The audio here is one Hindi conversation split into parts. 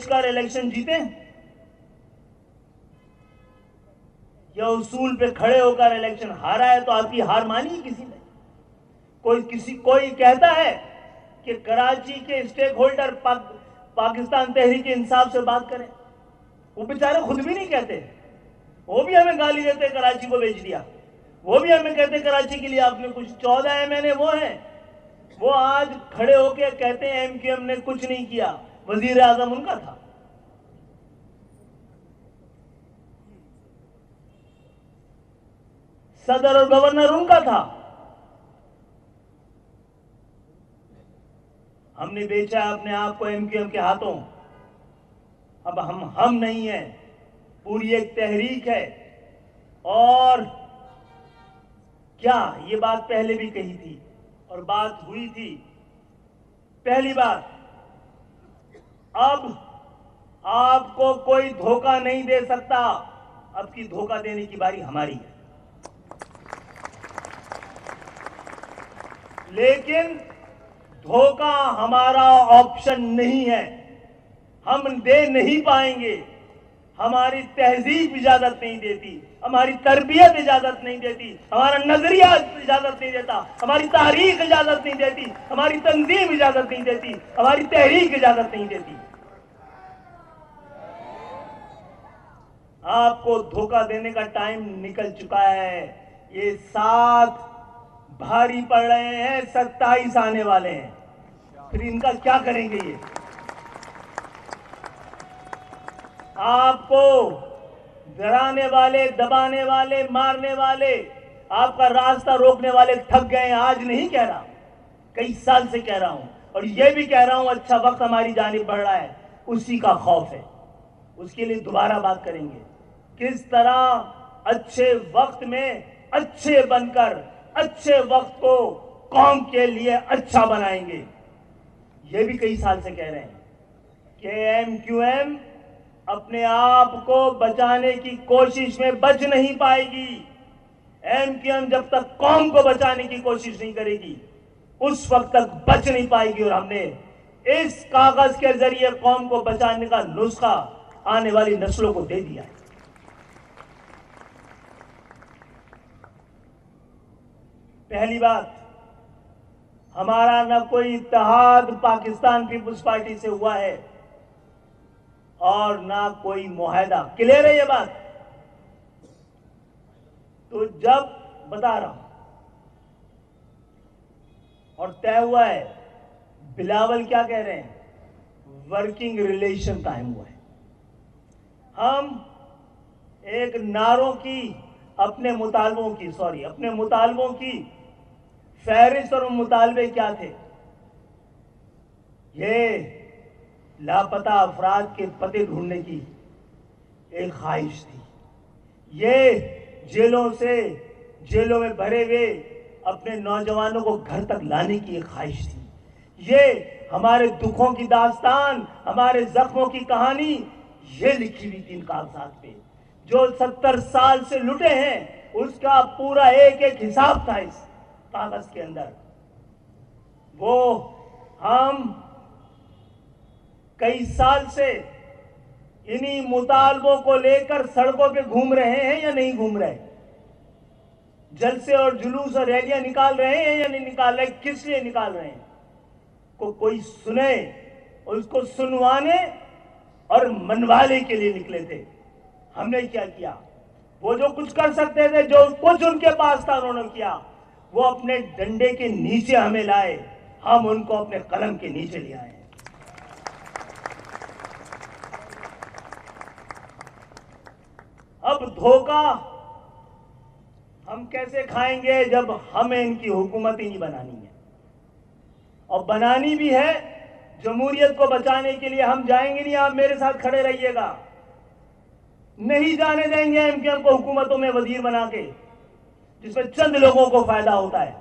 बेचकर इलेक्शन जीते या उसूल पे खड़े होकर इलेक्शन हारा है? तो आपकी हार मानी किसी ने? कोई कहता है कि कराची के स्टेक होल्डर पाकिस्तान तहरीक इंसाफ से बात करें? वो बेचारे खुद भी नहीं कहते। वो भी हमें गाली देते, कराची को बेच दिया। वो भी हमें कहते कराची के लिए आपने कुछ 14 MNA वो हैं, वो आज खड़े होके कहते हैं MQM ने कुछ नहीं किया, वजीर आजम उनका था। सदर और गवर्नर उनका था। हमने बेचा अपने आप को MQM के हाथों। अब हम नहीं है, पूरी एक तहरीक है। और क्या ये बात पहले भी कही थी और बात हुई थी। पहली बात, अब आपको कोई धोखा नहीं दे सकता। अब की धोखा देने की बारी हमारी है। लेकिन धोखा हमारा ऑप्शन नहीं है, हम दे नहीं पाएंगे। हमारी तहजीब इजाजत नहीं देती, हमारी तरबियत इजाजत नहीं देती, हमारा नजरिया इजाजत नहीं देता, हमारी तारीख इजाजत नहीं देती, हमारी तंजीम इजाजत नहीं देती, हमारी तहरीक इजाजत नहीं देती। आपको धोखा देने का टाइम निकल चुका है। ये 7 भारी पड़ रहे हैं, 27 आने वाले हैं, फिर इनका क्या करेंगे? ये आपको डराने वाले, दबाने वाले, मारने वाले, आपका रास्ता रोकने वाले थक गए हैं। आज नहीं कह रहा, कई साल से कह रहा हूं, और यह भी कह रहा हूं अच्छा वक्त हमारी जानिब बढ़ रहा है, उसी का खौफ है। उसके लिए दोबारा बात करेंगे, किस तरह अच्छे वक्त में अच्छे बनकर अच्छे वक्त को कौम के लिए अच्छा बनाएंगे। यह भी कई साल से कह रहे हैं कि MQM अपने आप को बचाने की कोशिश में बच नहीं पाएगी। MQM जब तक कौम को बचाने की कोशिश नहीं करेगी, उस वक्त तक बच नहीं पाएगी। और हमने इस कागज के जरिए कौम को बचाने का नुस्खा आने वाली नस्लों को दे दिया है। पहली बात, हमारा न कोई इत्तेहाद पाकिस्तान पीपुल्स पार्टी से हुआ है और ना कोई मुआहदा। क्लियर है ये बात? तो जब बता रहा हूं और तय हुआ है, बिलावल क्या कह रहे हैं, वर्किंग रिलेशन कायम हुआ है। हम एक नारों की, अपने मुतालबों की फहरिस्त, और मुतालबे क्या थे? ये लापता अफराद के पते ढूंढने की एक ख्वाहिश थी। ये जेलों में भरे हुए अपने नौजवानों को घर तक लाने की एक ख्वाहिश थी। ये हमारे दुखों की दास्तान, हमारे जख्मों की कहानी, ये लिखी हुई थी इन कागजात पे। जो 70 साल से लुटे हैं, उसका पूरा एक एक हिसाब था इस कागज के अंदर। वो हम कई साल से इन्हीं मुतालबों को लेकर सड़कों पे घूम रहे हैं या नहीं घूम रहे? जलसे और जुलूस और रैलियां निकाल रहे हैं या नहीं निकाल रहे? किस लिए निकाल रहे हैं? कोई सुने, उसको सुनवाने और मनवाने के लिए निकले थे। हमने क्या किया? वो जो कुछ कर सकते थे, जो कुछ उनके पास था, उन्होंने किया। वो अपने डंडे के नीचे हमें लाए, हम उनको अपने कलम के नीचे ले आए। अब धोखा हम कैसे खाएंगे जब हमें इनकी हुकूमत ही नहीं बनानी है? और बनानी भी है, जमहूरियत को बचाने के लिए हम जाएंगे नहीं। आप मेरे साथ खड़े रहिएगा। नहीं जाने देंगे MQM को हुकूमतों में वजीर बना के, जिसमें चंद लोगों को फायदा होता है।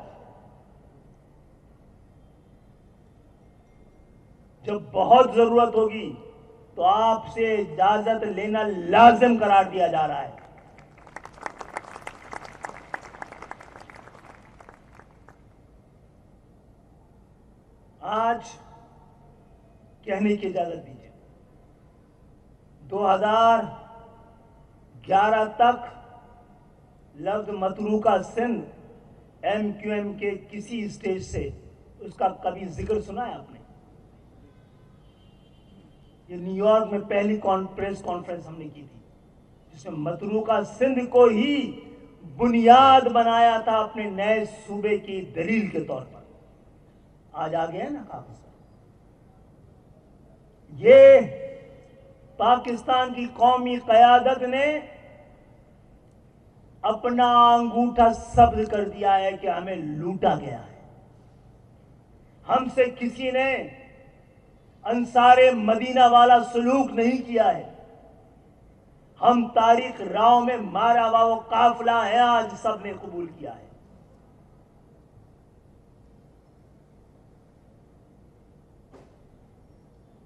जब बहुत जरूरत होगी तो आपसे इजाजत लेना लाजिम करार दिया जा रहा है। आज कहने की इजाजत दीजिए, 2011 तक लफ्ज मतरूका सिंध एमक्यूएम के किसी स्टेज से उसका कभी जिक्र सुना है आपने? ये न्यूयॉर्क में पहली प्रेस कॉन्फ्रेंस हमने की थी जिसमें मतरूका सिंध को ही बुनियाद बनाया था अपने नए सूबे की दलील के तौर पर। आज आ गया ना कागज पर। ये पाकिस्तान की कौमी कयादत ने अपना अंगूठा शब्द कर दिया है कि हमें लूटा गया है। हमसे किसी ने अंसारे मदीना वाला सलूक नहीं किया है। हम तारीख राव में मारा हुआ वो काफिला है, आज सबने कबूल किया है।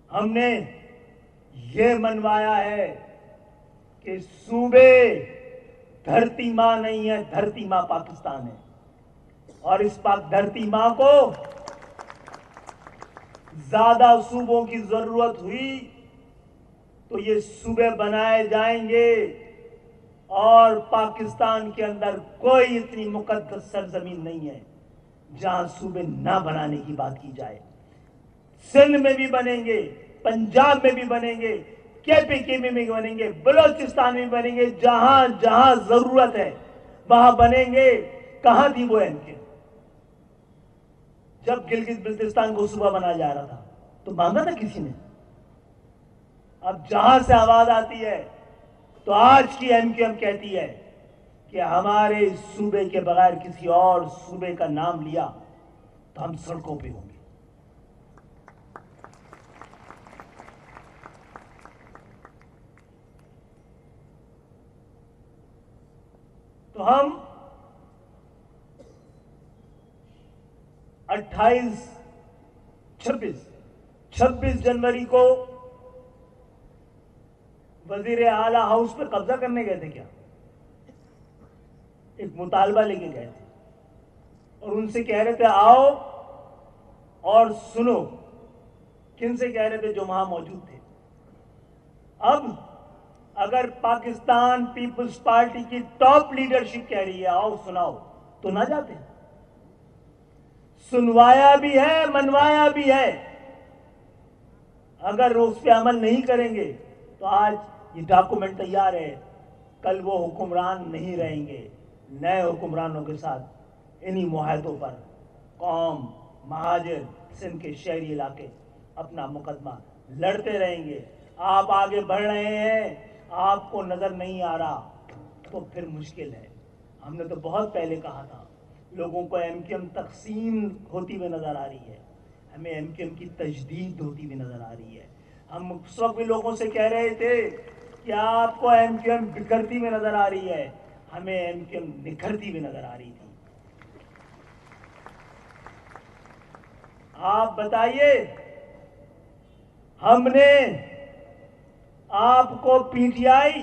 हमने ये मनवाया है कि सूबे धरती मां नहीं है, धरती मां पाकिस्तान है। और इस पाक धरती मां को ज्यादा सूबों की जरूरत हुई तो ये सूबे बनाए जाएंगे और पाकिस्तान के अंदर कोई इतनी मुकद्दस सरजमीन नहीं है जहां सूबे ना बनाने की बात की जाए। सिंध में भी बनेंगे, पंजाब में भी बनेंगे, केपीके में भी बनेंगे, बलोचिस्तान में बनेंगे, जहां जहां जरूरत है वहां बनेंगे। कहां थी वो एमके जब गिलगित बिल्तिस्तान को सूबा बनाया जा रहा था? तो मांगा था किसी ने? अब जहां से आवाज आती है तो आज की एमकेएम कहती है कि हमारे सूबे के बगैर किसी और सूबे का नाम लिया तो हम सड़कों पे होंगे। तो हम 26 जनवरी को वजीर आला हाउस पर कब्जा करने गए थे क्या? एक मुतालबा लेके गए थे और उनसे कह रहे थे आओ और सुनो। किन से कह रहे थे? जो वहां मौजूद थे। अब अगर पाकिस्तान पीपल्स पार्टी की टॉप लीडरशिप कह रही है आओ सुनाओ, तो ना जाते? सुनवाया भी है, मनवाया भी है। अगर उस पर अमल नहीं करेंगे तो आज ये डॉक्यूमेंट तैयार है, कल वो हुक्मरान नहीं रहेंगे। नए हुक्मरानों के साथ इन्हीं मुआहदों पर कौम, महाजिर, सिंध के शहरी इलाके अपना मुकदमा लड़ते रहेंगे। आप आगे बढ़ रहे हैं, आपको नजर नहीं आ रहा तो फिर मुश्किल है। हमने तो बहुत पहले कहा था, लोगों को एमकेएम तकसीम होती हुई नजर आ रही है, हमें एमकेएम की तजदीद होती हुई नजर आ रही है। हम उस वक्त भी लोगों से कह रहे थे कि आपको एमकेएम बिखरती हुई नजर आ रही है, हमें एमकेएम निखरती हुई नजर आ रही थी। आप बताइए, हमने आपको पीटीआई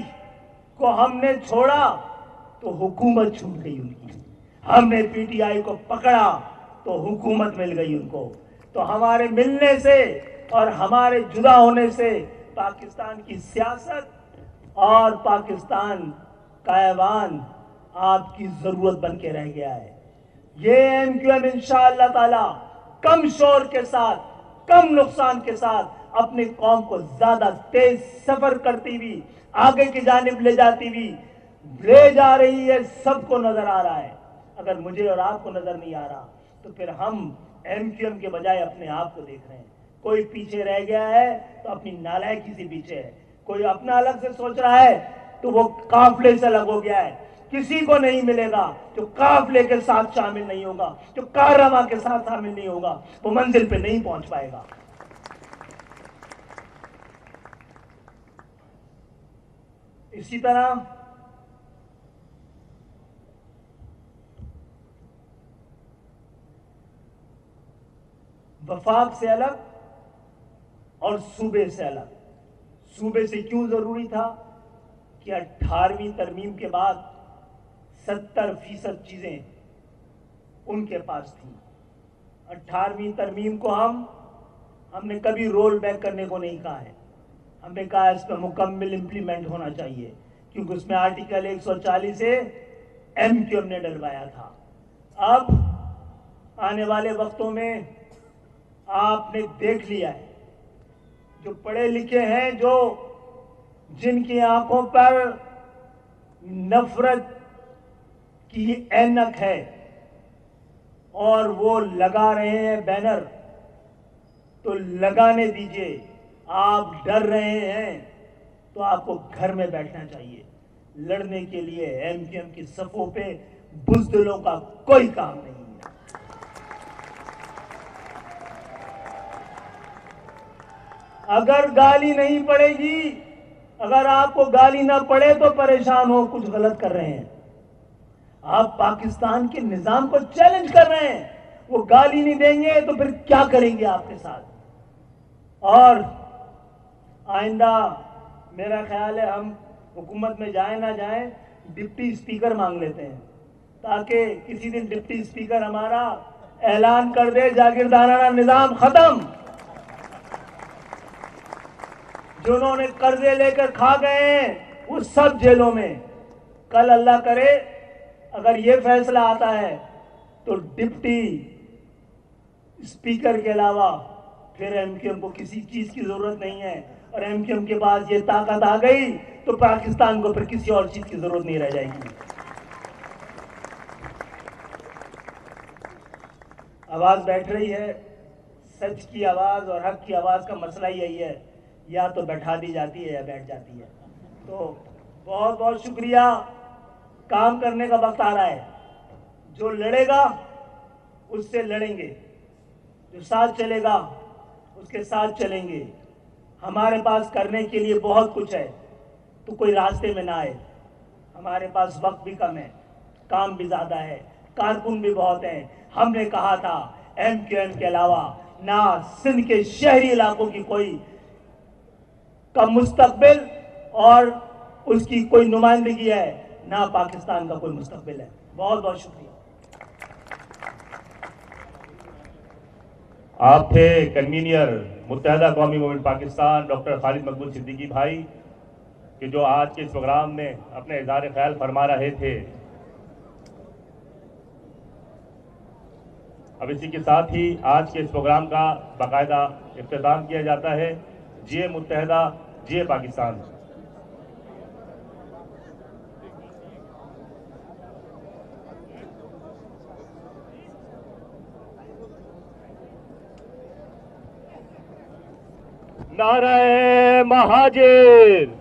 को हमने छोड़ा तो हुकूमत छूट गई उनकी, हमने पीटीआई को पकड़ा तो हुकूमत मिल गई उनको। तो हमारे मिलने से और हमारे जुदा होने से पाकिस्तान की सियासत और पाकिस्तान का ऐवान आपकी जरूरत बन के रह गया है। ये एमक्यूएम इंशाअल्लाह ताला कम शोर के साथ, कम नुकसान के साथ अपनी कौम को ज्यादा तेज सफर करती हुई आगे की जानिब ले जाती हुई ले जा रही है। सबको नजर आ रहा है। अगर मुझे और आपको नजर नहीं आ रहा तो फिर हम एमक्यूएम के बजाय अपने आप को देख रहे हैं। कोई पीछे रह गया है तो अपनी नालायकी से पीछे है, कोई अपना अलग से सोच रहा है तो वो काफिले से अलग हो गया है। किसी को नहीं मिलेगा जो काफिले के साथ शामिल नहीं होगा, जो कारवां के साथ शामिल नहीं होगा, वो मंजिल पे नहीं पहुंच पाएगा। इसी तरह वफाक से अलग और सूबे से अलग। सूबे से क्यों जरूरी था कि 18वीं तरमीम के बाद 70% चीजें उनके पास थी। 18वीं तरमीम को हमने कभी रोल बैक करने को नहीं कहा है, हमने कहा इस पर मुकम्मल इम्प्लीमेंट होना चाहिए, क्योंकि उसमें आर्टिकल 140 से MQM ने डलवाया था। अब आने वाले वक्तों में आपने देख लिया है, जो पढ़े लिखे हैं, जो जिनकी आंखों पर नफरत की ऐनक है और वो लगा रहे हैं बैनर, तो लगाने दीजिए। आप डर रहे हैं तो आपको घर में बैठना चाहिए। लड़ने के लिए MQM की सफों पे बुज़दिलों का कोई काम नहीं है। अगर गाली नहीं पड़ेगी, अगर आपको गाली ना पड़े तो परेशान हो, कुछ गलत कर रहे हैं। आप पाकिस्तान के निजाम को चैलेंज कर रहे हैं, वो गाली नहीं देंगे तो फिर क्या करेंगे आपके साथ। और आइंदा मेरा ख्याल है हम हुकूमत में जाए ना जाए, डिप्टी स्पीकर मांग लेते हैं, ताकि किसी दिन डिप्टी स्पीकर हमारा ऐलान कर दे जागीरदाराना निजाम खत्म। जिन्होंने कर्जे लेकर खा गए हैं वो सब जेलों में। कल अल्लाह करे अगर ये फैसला आता है तो डिप्टी स्पीकर के अलावा फिर MQM को किसी चीज की जरूरत नहीं है, और MQM के पास ये ताकत आ गई तो पाकिस्तान को फिर किसी और चीज की जरूरत नहीं रह जाएगी। आवाज बैठ रही है, सच की आवाज और हक की आवाज का मसला ही यही है, या तो बैठा दी जाती है या बैठ जाती है। तो बहुत बहुत शुक्रिया। काम करने का वक्त आ रहा है। जो लड़ेगा उससे लड़ेंगे, जो साथ चलेगा उसके साथ चलेंगे। हमारे पास करने के लिए बहुत कुछ है, तो कोई रास्ते में ना आए। हमारे पास वक्त भी कम है, काम भी ज़्यादा है, कारकुन भी बहुत हैं। हमने कहा था MQM के अलावा ना सिंध के शहरी इलाकों की कोई का मुस्तकबिल और उसकी कोई नुमाइंदगी है, ना पाकिस्तान का कोई मुस्तकबिल है। बहुत बहुत शुक्रिया। आप थे कन्वीनियर मुत्तहदा कौमी मूवमेंट पाकिस्तान डॉक्टर खालिद मकबूल सिद्दीकी भाई, कि जो आज के इस प्रोग्राम में अपने इज़हार ख्याल फरमा रहे थे। अब इसी के साथ ही आज के इस प्रोग्राम का बाकायदा इख्तिताम किया जाता है। जिए मुत्तहदा, जिए पाकिस्तान। नारे महाजिर।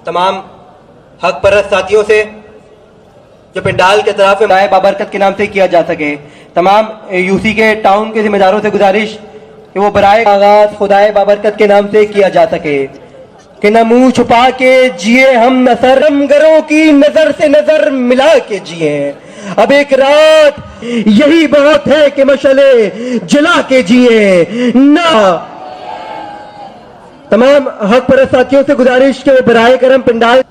तमाम हक परस्त साथियों से जो पंडाल के तरफ माए बाबरकत के नाम से किया जा सके, तमाम यूसी के टाउन के जिम्मेदारों से गुजारिश कि वो बराए आगाज खुदाए बाबरकत के नाम से किया जा सके कि न मुंह छुपा के जिए हम नसरमगरों की नजर से नजर मिला के जिए। अब एक रात यही बहुत है कि मशले जला के जिए ना। तमाम हक परस्त साथियों से गुजारिश के बराए करम पंडाल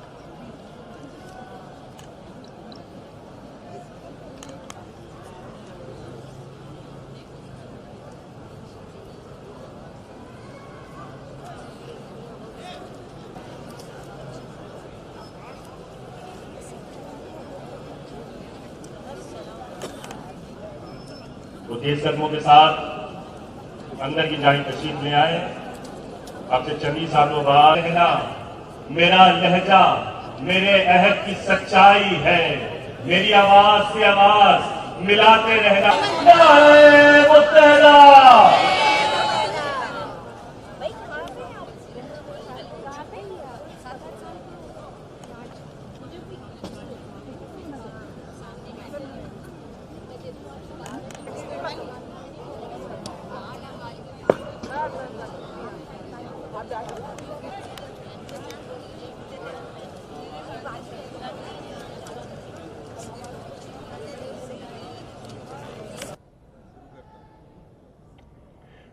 वो तेज कदमों के साथ अंदर की जानी तशरीफ ले आए। आपसे चंद सालों बाद कहना मेरा लहजा मेरे अहद की सच्चाई है, मेरी आवाज से आवाज मिलाते रहना। नारे मुत्तहदा।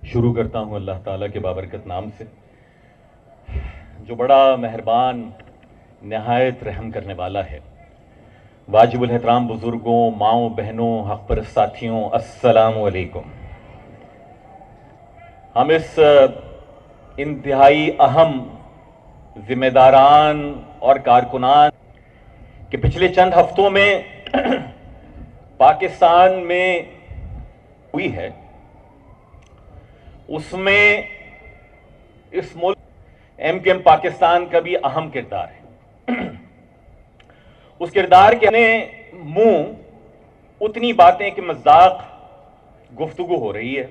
शुरू करता हूँ अल्लाह ताला के बाबरकत नाम से, जो बड़ा मेहरबान नहायत रहम करने वाला है। वाजिबुल एहतराम बुजुर्गों, माओ बहनों, हक परस्त साथियों, अस्सलामु अलैकुम। हम इस इंतहाई अहम, जिम्मेदारान और कारकुनान के पिछले चंद हफ्तों में पाकिस्तान में हुई है, उसमें इस मुल्क एमकेएम पाकिस्तान का भी अहम किरदार है। उस किरदार के मुंह उतनी बातें कि मजाक गुफ्तगू हो रही है,